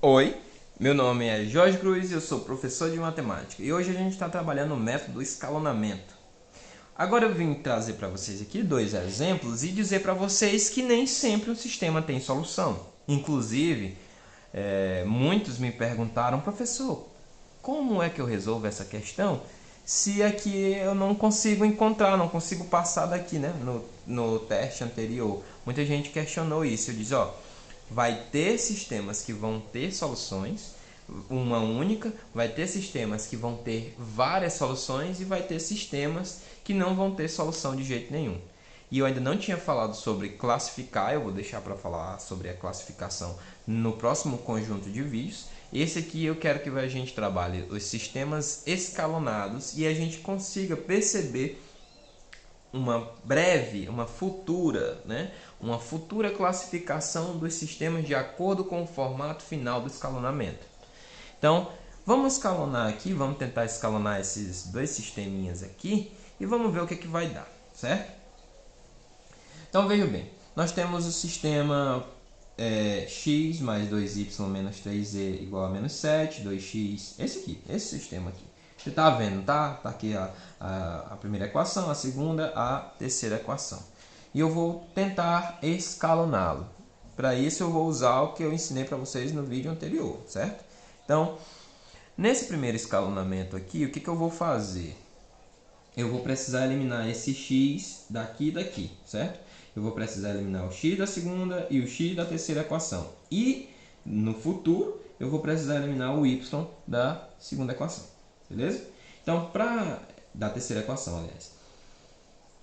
Oi, meu nome é Jorge Cruz e eu sou professor de matemática e hoje a gente está trabalhando o método escalonamento. Agora eu vim trazer para vocês aqui dois exemplos e dizer para vocês que nem sempre o sistema tem solução. Inclusive, muitos me perguntaram, professor, como é que eu resolvo essa questão se aqui eu não consigo encontrar, não consigo passar daqui, né? No teste anterior, muita gente questionou isso. Eu disse, ó, vai ter sistemas que vão ter soluções, uma única, vai ter sistemas que vão ter várias soluções e vai ter sistemas que não vão ter solução de jeito nenhum. E eu ainda não tinha falado sobre classificar, eu vou deixar para falar sobre a classificação no próximo conjunto de vídeos. Esse aqui eu quero que a gente trabalhe os sistemas escalonados e a gente consiga perceber uma futura classificação dos sistemas de acordo com o formato final do escalonamento. Então, vamos escalonar aqui, vamos tentar escalonar esses dois sisteminhas aqui e vamos ver o que vai dar, certo? Então, veja bem, nós temos o sistema x mais 2y menos 3z igual a menos 7, 2x, esse sistema aqui. Você está vendo, tá? Tá aqui a primeira equação, a segunda, a terceira equação. E eu vou tentar escaloná-lo. Para isso eu vou usar o que eu ensinei para vocês no vídeo anterior, certo? Então, nesse primeiro escalonamento aqui, o que eu vou fazer? Eu vou precisar eliminar esse x daqui e daqui, certo? Eu vou precisar eliminar o x da segunda e o x da terceira equação. E, no futuro, eu vou precisar eliminar o y da segunda equação. Beleza? Então, da terceira equação, aliás.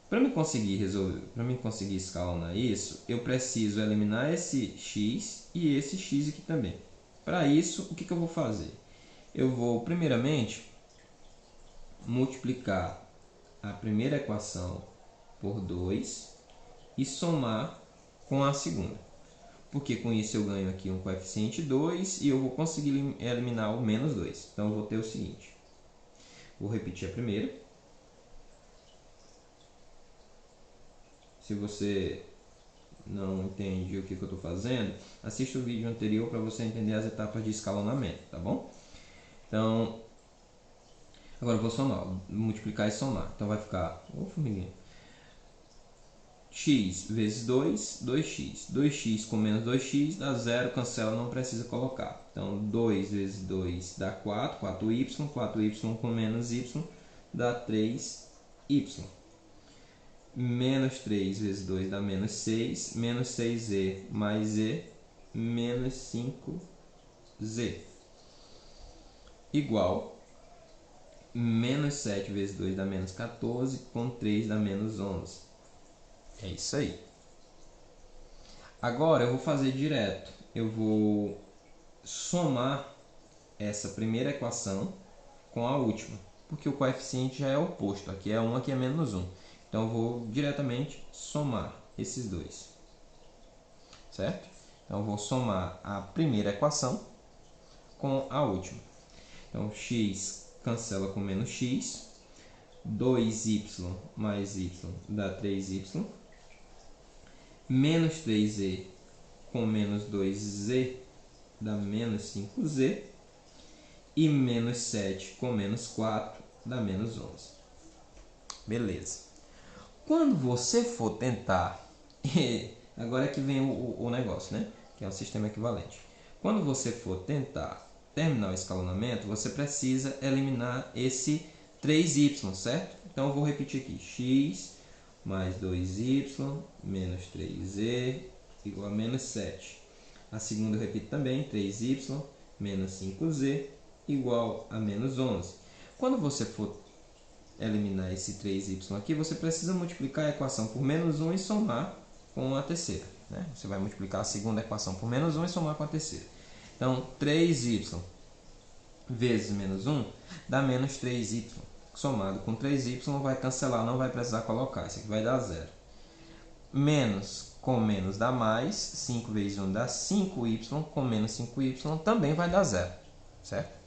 Para me conseguir escalonar isso, eu preciso eliminar esse x e esse x aqui também. Para isso, o que eu vou fazer? Eu vou, primeiramente, multiplicar a primeira equação por 2 e somar com a segunda. Porque com isso eu ganho aqui um coeficiente 2 e eu vou conseguir eliminar o menos 2. Então eu vou ter o seguinte. Vou repetir a primeira. Se você não entende o que eu estou fazendo, assista o vídeo anterior para você entender as etapas de escalonamento, tá bom? Então, agora eu vou somar, multiplicar e somar. Então vai ficar, formiguinha, x vezes 2, 2x. 2x com menos 2x dá 0, cancela, não precisa colocar. Então 2 vezes 2 dá 4, 4y, 4y com menos y dá 3y. Menos 3 vezes 2 dá menos 6, menos 6z mais z, menos 5z. Igual, menos 7 vezes 2 dá menos 14, com 3 dá menos 11. É isso aí. Agora eu vou fazer direto. Eu vou somar essa primeira equação com a última, porque o coeficiente já é oposto. Aqui é 1, aqui é menos 1. Então eu vou diretamente somar esses dois. Certo? Então eu vou somar a primeira equação com a última. Então x cancela com menos x. 2y mais y dá 3y. Menos 3z com menos 2z dá menos 5z. E menos 7 com menos 4 dá menos 11. Beleza. Quando você for tentar, agora é que vem o negócio, né? Que é um sistema equivalente. Quando você for tentar terminar o escalonamento, você precisa eliminar esse 3y, certo? Então eu vou repetir aqui, x mais 2y menos 3z igual a menos 7. A segunda eu repito também, 3y menos 5z igual a menos 11. Quando você for eliminar esse 3y aqui, você precisa multiplicar a equação por menos 1 e somar com a terceira. Né? Você vai multiplicar a segunda equação por menos 1 e somar com a terceira. Então, 3y vezes menos 1 dá menos 3y. Somado com 3y vai cancelar, não vai precisar colocar. Isso aqui vai dar 0. Menos com menos dá mais. 5 vezes 1 dá 5y. Com menos 5y também vai dar 0. Certo?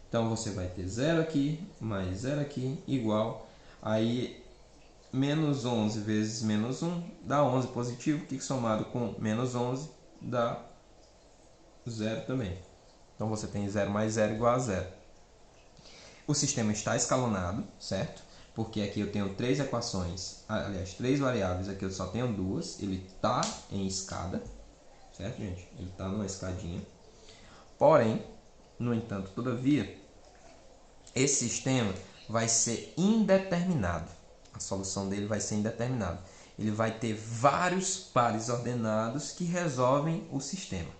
Então, você vai ter 0 aqui, mais 0 aqui, igual. Aí, menos 11 vezes menos 1 dá 11 positivo, que somado com menos 11 dá 0 também. Então você tem 0 mais 0 igual a 0. O sistema está escalonado, certo? Porque aqui eu tenho 3 equações, aliás, 3 variáveis, aqui eu só tenho 2. Ele está em escada, certo, gente? Ele está numa escadinha. Porém, no entanto, todavia, esse sistema vai ser indeterminado. A solução dele vai ser indeterminada. Ele vai ter vários pares ordenados que resolvem o sistema.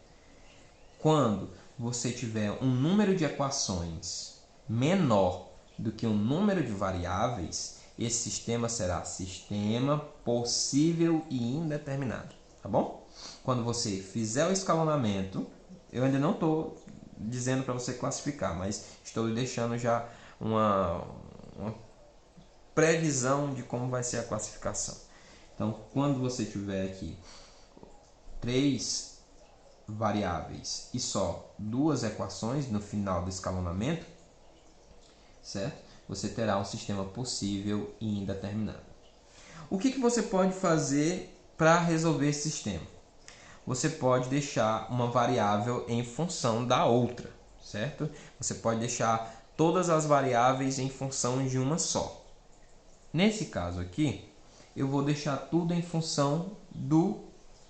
Quando você tiver um número de equações menor do que um número de variáveis, esse sistema será sistema possível e indeterminado. Tá bom? Quando você fizer o escalonamento, eu ainda não estou dizendo para você classificar, mas estou lhe deixando já uma previsão de como vai ser a classificação. Então, quando você tiver aqui 3 variáveis e só 2 equações no final do escalonamento, certo? Você terá um sistema possível e indeterminado. O que você pode fazer para resolver esse sistema? Você pode deixar uma variável em função da outra, certo? Você pode deixar todas as variáveis em função de uma só. Nesse caso aqui, eu vou deixar tudo em função do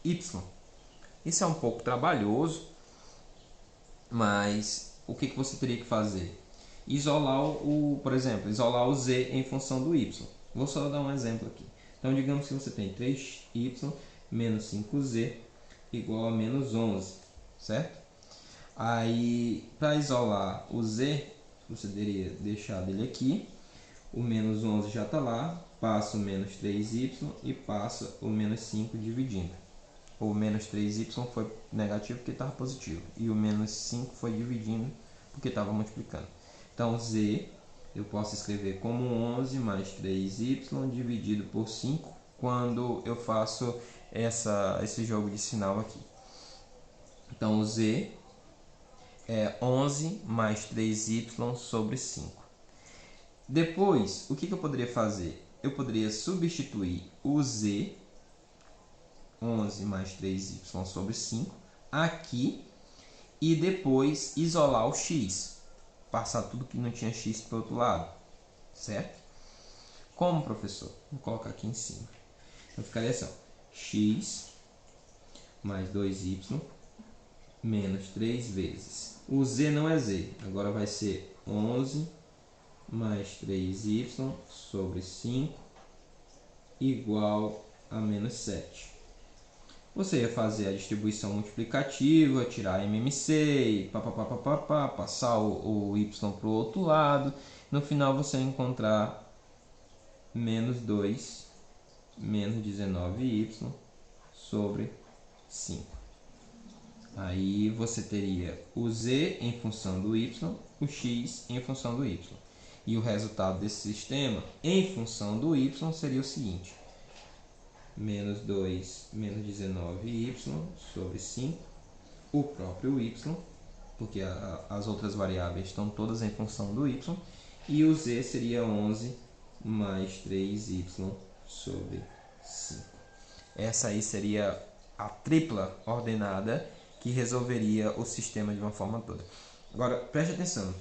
y. Isso é um pouco trabalhoso, mas o que você teria que fazer? Isolar por exemplo, isolar o z em função do y. Vou só dar um exemplo aqui. Então, digamos que você tem 3y menos 5z igual a menos 11, certo? Aí, para isolar o z, você teria deixado ele aqui. O menos 11 já está lá, passa o menos 3y e passa o menos 5 dividindo. O menos 3y foi negativo porque estava positivo. E o menos 5 foi dividindo porque estava multiplicando. Então, z eu posso escrever como 11 mais 3y dividido por 5 quando eu faço esse jogo de sinal aqui. Então, o z é 11 mais 3y sobre 5. Depois, o que eu poderia fazer? Eu poderia substituir o z, 11 mais 3y sobre 5, aqui, e depois isolar o x. Passar tudo que não tinha x para o outro lado, certo? Como, professor? Vou colocar aqui em cima. Então, ficaria assim, ó, x mais 2y menos 3 vezes. O z não é z, agora vai ser 11 mais 3y sobre 5 igual a menos 7. Você ia fazer a distribuição multiplicativa, tirar MMC, passar o y para o outro lado. No final você ia encontrar menos 2 menos 19y sobre 5. Aí você teria o z em função do y, o x em função do y. E o resultado desse sistema em função do y seria o seguinte: menos 2 menos 19y sobre 5, o próprio y, porque as outras variáveis estão todas em função do y, e o z seria 11 mais 3y sobre 5. Essa aí seria a tripla ordenada que resolveria o sistema de uma forma toda. Agora, preste atenção.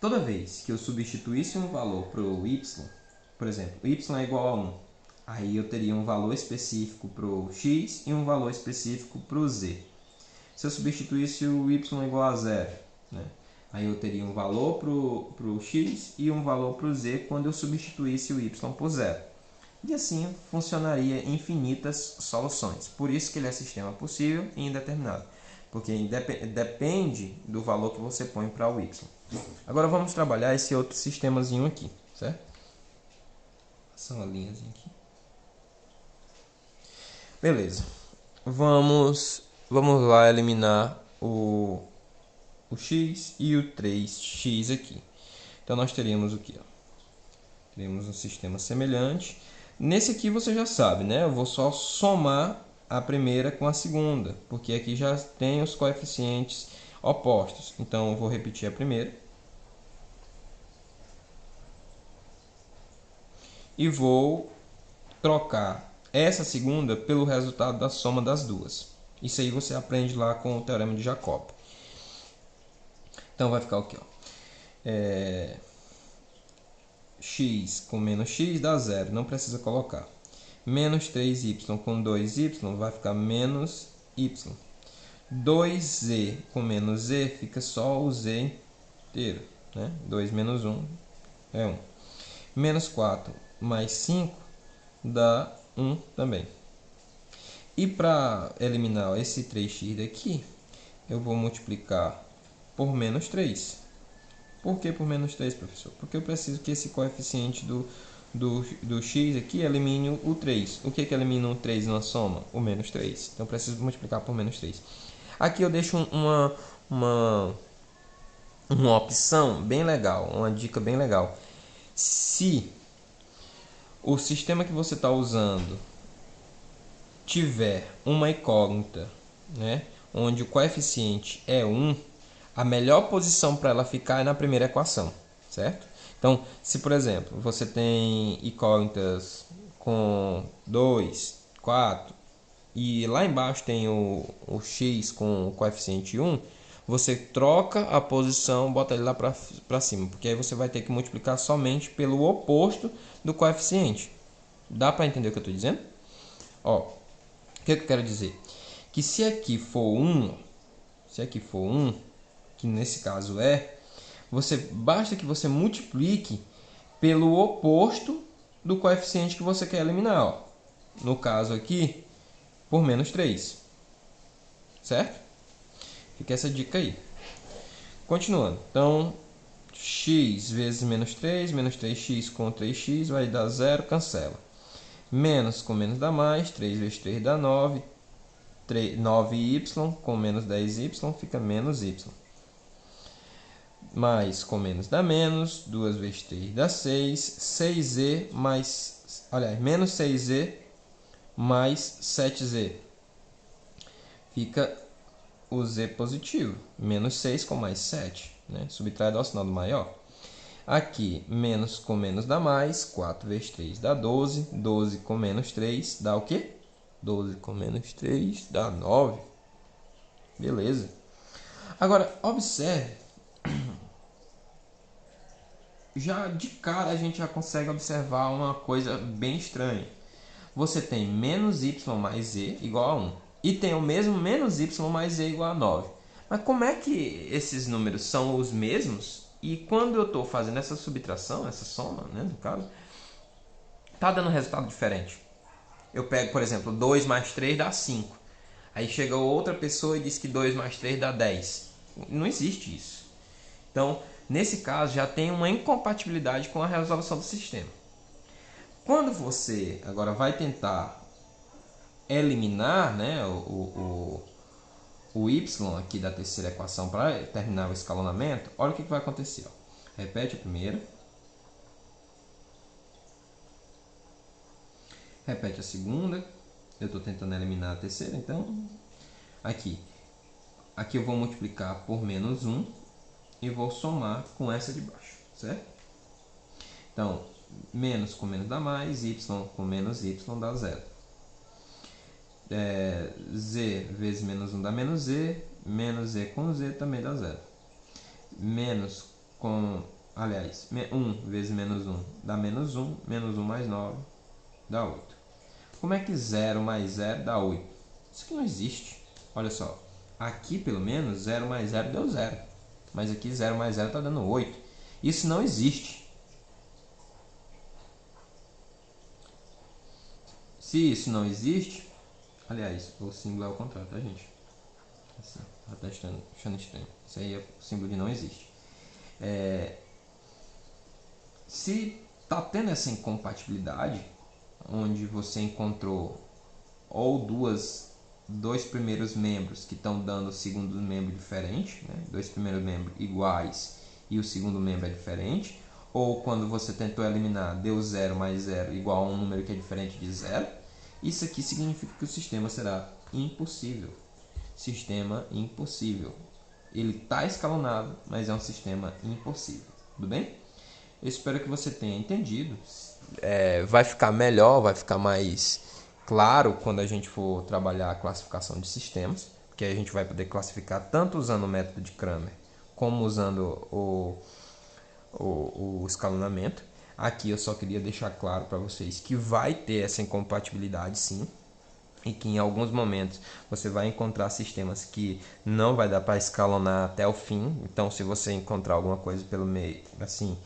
Toda vez que eu substituísse um valor para o y, por exemplo, y é igual a 1, aí eu teria um valor específico para o x e um valor específico para o z. Se eu substituísse o y igual a 0, né, aí eu teria um valor para o x e um valor para o z quando eu substituísse o y por 0. E assim funcionaria infinitas soluções. Por isso que ele é sistema possível e indeterminado, porque depende do valor que você põe para o y. Agora vamos trabalhar esse outro sistemazinho aqui, certo? São as linhas aqui. Beleza. Vamos lá eliminar o x e o 3x aqui. Então nós teríamos o que? Teríamos um sistema semelhante. Nesse aqui você já sabe, né? Eu vou só somar a primeira com a segunda, porque aqui já tem os coeficientes opostos. Então eu vou repetir a primeira. E vou trocar essa segunda pelo resultado da soma das duas. Isso aí você aprende lá com o Teorema de Jacob. Então vai ficar o quê? Ó? X com menos x dá zero, não precisa colocar. Menos 3y com 2y vai ficar menos y. 2z com menos z fica só o z inteiro, né? 2 menos 1 é 1. Menos 4 mais 5 dá 1 também. E para eliminar esse 3x daqui, eu vou multiplicar por menos 3. Por que por menos 3, professor? Porque eu preciso que esse coeficiente do x aqui elimine o 3. O que elimina o 3 na soma? O menos 3. Então eu preciso multiplicar por menos 3. Aqui eu deixo uma opção bem legal, uma dica bem legal. Se o sistema que você está usando tiver uma incógnita, né, onde o coeficiente é 1, a melhor posição para ela ficar é na primeira equação, certo? Então, se por exemplo, você tem incógnitas com 2, 4 e lá embaixo tem o x com o coeficiente 1, você troca a posição, bota ele lá para cima, porque aí você vai ter que multiplicar somente pelo oposto do coeficiente. Dá para entender o que eu estou dizendo? Ó, o que eu quero dizer? Que se aqui for 1, que nesse caso basta que você multiplique pelo oposto do coeficiente que você quer eliminar. Ó. No caso aqui, por menos 3. Certo? Fica essa dica aí. Continuando. Então, x vezes menos 3x com 3x vai dar 0, cancela. Menos com menos dá mais, 3 vezes 3 dá 9. 9y com menos 10y fica menos y. Mais com menos dá menos, 2 vezes 3 dá 6. 6z mais, aliás, menos 6z mais 7z. Fica o z positivo. Menos 6 com mais 7. Né? Subtrai dá o sinal do maior. Aqui, menos com menos dá mais. 4 vezes 3 dá 12. 12 com menos 3 dá o quê? 12 com menos 3 dá 9. Beleza. Agora, observe. Já de cara a gente já consegue observar uma coisa bem estranha. Você tem menos y mais z igual a 1. E tem o mesmo menos y mais z igual a 9. Mas como é que esses números são os mesmos? E quando eu estou fazendo essa subtração, essa soma, né, no caso, está dando resultado diferente. Eu pego, por exemplo, 2 mais 3 dá 5. Aí chega outra pessoa e diz que 2 mais 3 dá 10. Não existe isso. Então, nesse caso, já tem uma incompatibilidade com a resolução do sistema. Quando você agora vai tentar eliminar, né, o y aqui da terceira equação para terminar o escalonamento, olha o que vai acontecer. Ó. Repete a primeira. Repete a segunda. Eu estou tentando eliminar a terceira, então... Aqui eu vou multiplicar por menos 1 e vou somar com essa de baixo, certo? Então, menos com menos dá mais, y com menos y dá 0. Z vezes menos 1 dá menos z com z também dá 0. Menos com, aliás, 1 vezes menos 1 dá menos 1 mais 9 dá 8. Como é que 0 mais 0 dá 8? Isso aqui não existe. Olha só, aqui pelo menos 0 mais 0 deu 0. Mas aqui 0 mais 0 está dando 8. Isso não existe. Se isso não existe, aliás, o símbolo é o contrário, tá, gente? Assim, tá achando estranho. Isso aí é o símbolo de não existe. Se está tendo essa incompatibilidade, onde você encontrou ou dois primeiros membros que estão dando o segundo membro diferente, né? Dois primeiros membros iguais e o segundo membro é diferente, ou quando você tentou eliminar, deu 0 mais 0 igual a um número que é diferente de 0, isso aqui significa que o sistema será impossível. Sistema impossível. Ele está escalonado, mas é um sistema impossível. Tudo bem? Eu espero que você tenha entendido. Vai ficar melhor, vai ficar mais claro quando a gente for trabalhar a classificação de sistemas, porque aí a gente vai poder classificar tanto usando o método de Cramer como usando o escalonamento. Aqui eu só queria deixar claro para vocês que vai ter essa incompatibilidade sim, e que em alguns momentos você vai encontrar sistemas que não vai dar para escalonar até o fim. Então, se você encontrar alguma coisa pelo meio, assim,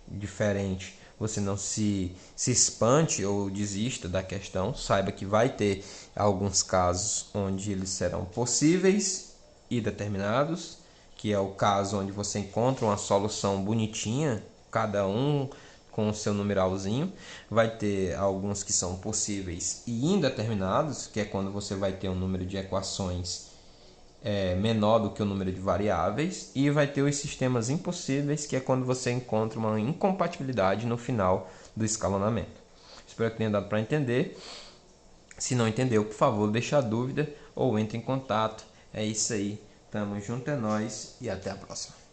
diferente, você não se espante ou desista da questão. Saiba que vai ter alguns casos onde eles serão possíveis e determinados, que é o caso onde você encontra uma solução bonitinha, cada um com o seu numeralzinho. Vai ter alguns que são possíveis e indeterminados, que é quando você vai ter um número de equações menor do que o número de variáveis, e vai ter os sistemas impossíveis, que é quando você encontra uma incompatibilidade no final do escalonamento. Espero que tenha dado para entender. Se não entendeu, por favor, deixa a dúvida ou entre em contato. É isso aí. Tamo junto, é nóis e até a próxima.